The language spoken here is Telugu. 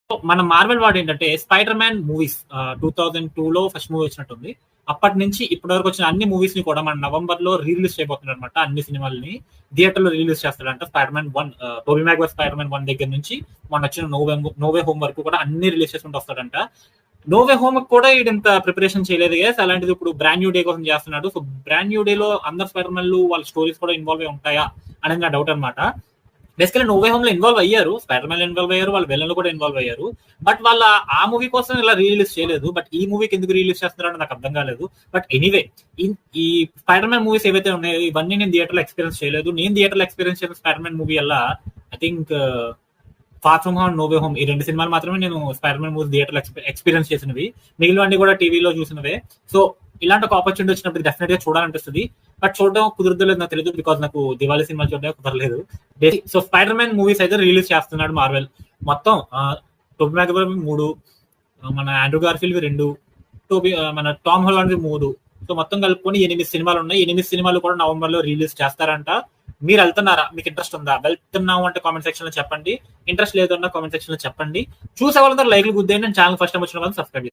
మన మార్వెల్ వాడు ఏంటంటే స్పైడర్ మ్యాన్ మూవీస్ 2002లో ఫస్ట్ మూవీ వచ్చినట్టుంది. అప్పటి నుంచి ఇప్పటి వరకు వచ్చిన అన్ని మూవీస్ ని కూడా మన నవంబర్ లో రిలీజ్ చేయబోతున్నారు అనమాట. అన్ని సినిమాలని థియేటర్ లో రిలీజ్ చేస్తాడంట. Spider Man 1 Tobey Maguire Spider Man 1 దగ్గర నుంచి మొన్న వచ్చిన నోవే హోమ్ వరకు కూడా అన్ని రిలీజ్ చేసుకుంటూ వస్తాడంట. నోవే హోమ్ కూడా ఇంత ప్రిపరేషన్ చేయలేదు గైస్. అలాంటిది ఇప్పుడు బ్రాండ్ న్యూ డే కోసం చేస్తున్నాడు. సో బ్రాండ్ న్యూ డే లో అందరు స్పైడర్ మ్యాన్లు వాళ్ళ స్టోరీస్ కూడా ఇన్వాల్వ్ అయి ఉంటాయా అనేది నా డౌట్ అనమాట. బేసికలీ నోవే హోమ్ లో ఇన్వాల్వ్ అయ్యారు, స్పైడర్ మ్యాన్ ఇన్వాల్వ్ అయ్యారు, వాళ్ళ విలన్లు కూడా ఇన్వాల్వ్ అయ్యారు. బట్ వాళ్ళ ఆ మూవీ కోసం ఇలా రిలీజ్ చేయలేదు. బట్ ఈ మూవీకి ఎందుకు రిలీజ్ చేస్తున్నారో నాకు అర్థం కాలేదు. బట్ ఎనీవే ఈ స్పైడర్ మ్యాన్ మూవీస్ ఏవైతే ఉన్నాయో ఇవన్నీ నేను థియేటర్ లో ఎక్స్పీరియన్స్ చేయలేదు. నేను థియేటర్ లో ఎక్స్పీరియన్స్ చేసిన స్పైడర్ మ్యాన్ మూవీ అలా I think far from home, no way home, ఈ 2 సినిమాలు మాత్రమే నేను స్పైడర్ మ్యాన్ మూవీ థియేటర్ లో ఎక్స్పీరియన్స్ చేసినవి. మిగిలినవన్నీ కూడా టీవీలో చూసినవే. సో ఇలాంటి ఒక ఆపర్చునిటీ వచ్చినప్పుడు డెఫినెట్ గా చూడాలనిపిస్తుంది. బట్ చూడడం కుదరలేదు నాకు తెలియదు, బికాస్ నాకు దివాళీ సినిమా చూడడం కుదరలేదు. సో స్పైడర్ మ్యాన్ మూవీస్ అయితే రిలీజ్ చేస్తున్నాడు మార్వెల్. మొత్తం టోబీ మ్యాగ్వైర్ 3, మన ఆండ్రూ గార్ఫీల్డ్ 2, మన టామ్ హాలండ్ 3. సో మొత్తం కలుపుకొని 8 సినిమాలు ఉన్నాయి. 8 సినిమాలు కూడా నవంబర్ లో రిలీజ్ చేస్తారంట. మీరు వెళ్తున్నారా? మీకు ఇంట్రెస్ట్ ఉందా? వెళ్తున్నావు అంటే కామెంట్ సెక్షన్ లో చెప్పండి. ఇంట్రెస్ట్ లేదన్నా కామెంట్ సెక్షన్ లో చెప్పండి. చూసే వాళ్ళందరూ లైక్లు గుద్దేయండి. ఛానల్ ఫస్ట్ టైం వచ్చిన వాళ్ళు సబ్స్క్రైబ్